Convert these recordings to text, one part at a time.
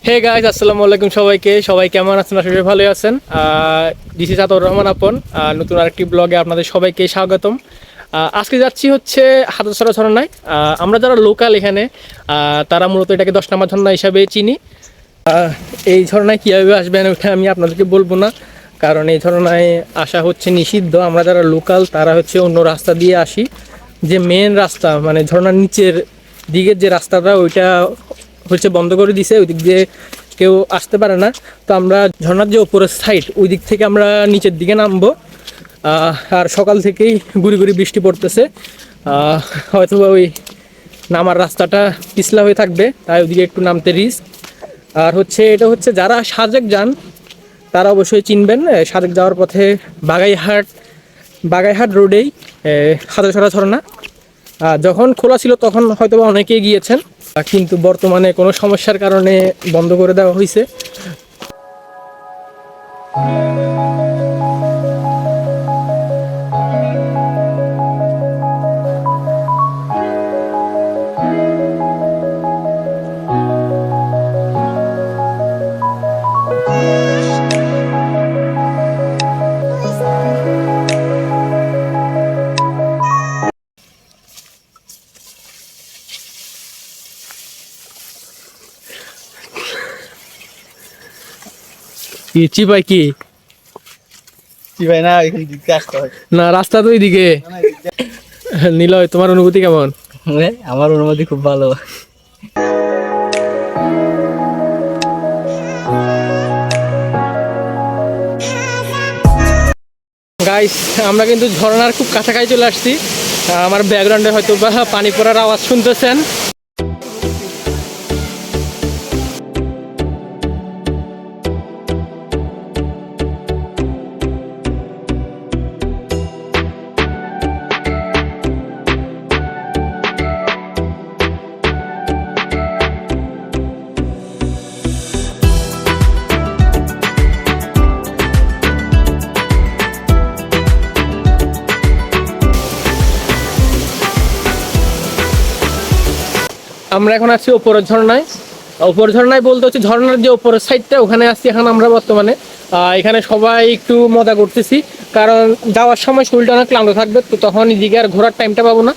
Hey guys, আসসালামু আলাইকুম সবাইকে। সবাই কেমন আছেন? আশা করি ভালোই আছেন। দিস ইজ আতর রহমান আপন। নতুন আরেকটি ব্লগে আপনাদের সবাইকে স্বাগতম। আজকে যাচ্ছি হচ্ছে হাতছড়া ঝর্ণায়। আমরা যারা লোকাল এখানে তারা মূলত এটাকে 10 নম্বর ঝর্ণা হিসাবে চিনি। এই ঝর্ণায় কীভাবে আসবেন ওটা আমি আপনাদেরকে বলবো না, কারণ এই ঝর্ণায় আসা হচ্ছে নিষিদ্ধ। আমরা যারা লোকাল তারা হচ্ছে অন্য রাস্তা দিয়ে আসি। যে মেন রাস্তা মানে ঝর্ণার নিচের দিকের যে রাস্তাটা ওইটা হচ্ছে বন্ধ করে দিছে, ওই দিক দিয়ে কেউ আসতে পারে না। তো আমরা ঝর্ণার যে ওপরের সাইড ওই দিক থেকে আমরা নিচের দিকে নামবো। আর সকাল থেকেই গুড়ি গুড়ি বৃষ্টি পড়তেছে, হয়তো ওই নামার রাস্তাটা পিছলা হয়ে থাকবে, তাই ওইদিকে একটু নামতে রিস্ক। আর হচ্ছে এটা হচ্ছে যারা সাজেক যান তারা অবশ্যই চিনবেন। সাজেক যাওয়ার পথে বাগাইহাট রোডেই হাতছড়া ঝর্ণা। যখন খোলা ছিল তখন হয়তো অনেকেই গিয়েছেন, কিন্তু বর্তমানে কোনো সমস্যার কারণে বন্ধ করে দেওয়া হয়েছে। কি চিপাই কি ভাই না এখান দিকে আসতে হয় না, রাস্তা তো এইদিকে। নিলয়, তোমার অনুভূতি কেমন? আমার অনুমতি খুব ভালো। গাইস, আমরা কিন্তু ঝর্ণার খুব কাছাকাছি চলে আসছি। আমার ব্যাকগ্রাউন্ডে হয়তো বা পানি পড়ার আওয়াজ শুনতেছেন। আমরা এখন আছি ওপরের ঝর্ণায়। ওপর ঝর্ণায় বলতে হচ্ছে ঝর্ণার যে ওপরের সাইডটা ওখানে আসছি এখন আমরা বর্তমানে। এখানে সবাই একটু মজা করতেছি, কারণ যাওয়ার সময় শরীরটা অনেক ক্লান্ত থাকবে, তো তখন এদিকে আর ঘোরার টাইমটা পাবো না।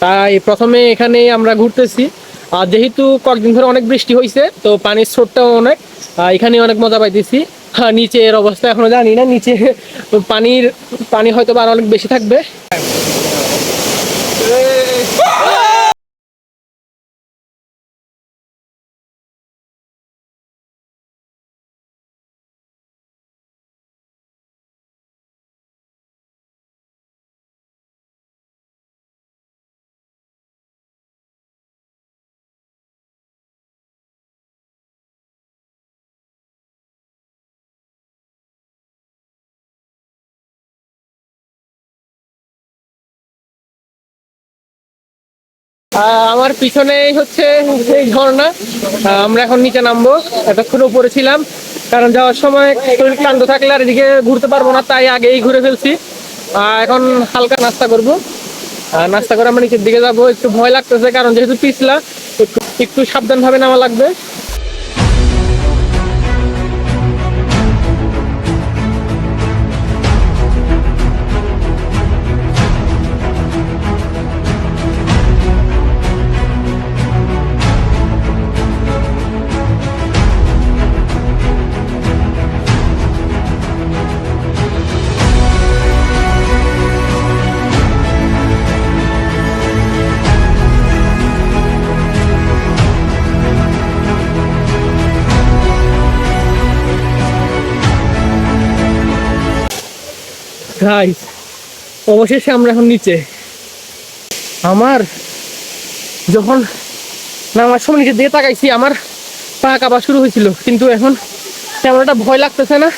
তাই প্রথমে এখানেই আমরা ঘুরতেছি। আর যেহেতু কয়েকদিন ধরে অনেক বৃষ্টি হয়েছে, তো পানির স্রোতটাও অনেক, এখানে অনেক মজা পাইতেছি। নিচের অবস্থা এখনো জানি না, নিচে পানি হয়তো বা অনেক বেশি থাকবে। আমার পিছনেই হচ্ছে এই ঝর্ণা। আমরা এখন নিচে নামবো। এতক্ষণ উপরে ছিলাম, কারণ যাওয়ার সময় শরীর ক্লান্ত থাকলে আর এদিকে ঘুরতে পারবো না, তাই আগেই ঘুরে ফেলছি। এখন হালকা নাস্তা করবো। নাস্তা করে আমরা নিচের দিকে যাবো। একটু ভয় লাগতেছে, কারণ যেহেতু পিছলা, একটু সাবধান ভাবে নামা লাগবে। গাইস, অবশেষে আমরা এখন নিচে। আমার যখন নামার সময় নিচে দিয়ে তাকাইছি আমার পা কাঁপা শুরু হয়েছিল, কিন্তু এখন তেমন একটা ভয় লাগতেছে না।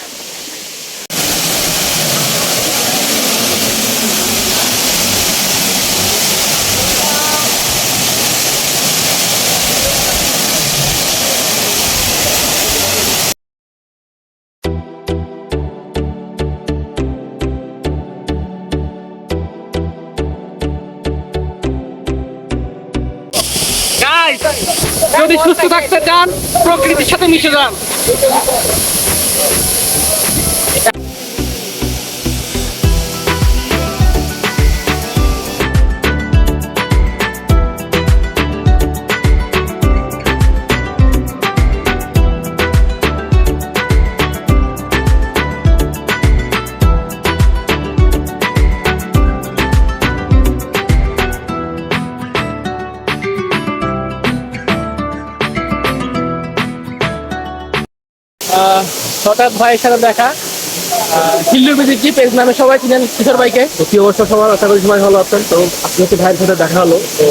গাইস, যদি সুস্থ থাকতে চান প্রকৃতির সাথে মিশে যান। হঠাৎ ভাইয়ের সাথে দেখা, হিল্লু বিজিটি পেজ নামে সবাই চিনেন কিশোর ভাইকে। প্রতি অবশ্য সবার আশা করি সবাই ভালো আছেন। তো আপনি হচ্ছে ভাইয়ের সাথে দেখা হলো, তো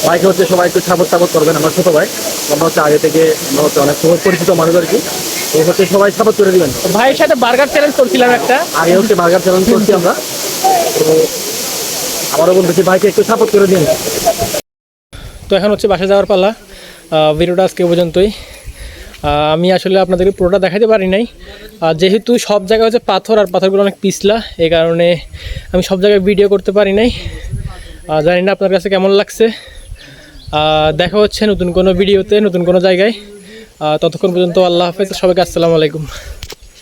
ভাইকে হচ্ছে সবাই একটু সাপোর্ট করবেন। আমার ছোট ভাই, আমরা হচ্ছে আগে থেকে আমরা হচ্ছে অনেক সময় পরিচিত মানুষ আর কি, তো হচ্ছে সবাই সাপোর্ট করে দিবেন। ভাইয়ের সাথে বার্গার চ্যালেঞ্জ করছিলাম একটা, আগে হচ্ছে বার্গার চ্যালেঞ্জ করছি আমরা, তো আমারও বলতেছি ভাইকে একটু সাপোর্ট করে দিন। তো এখন হচ্ছে বাসা যাওয়ার পালা। ভিডিওটা আজকে এ পর্যন্তই। আমি আসলে আপনাদেরকে পুরোটা দেখাতে পারি নাই, যেহেতু সব জায়গায় হচ্ছে পাথর আর পাথরগুলো অনেক পিছলা, এই কারণে আমি সব জায়গায় ভিডিও করতে পারি নাই। জানি না আপনার কাছে কেমন লাগছে। দেখা হচ্ছে নতুন কোনো ভিডিওতে, নতুন কোনো জায়গায়। ততক্ষণ পর্যন্ত আল্লাহ হাফেজ, সবাইকে আসসালামু আলাইকুম।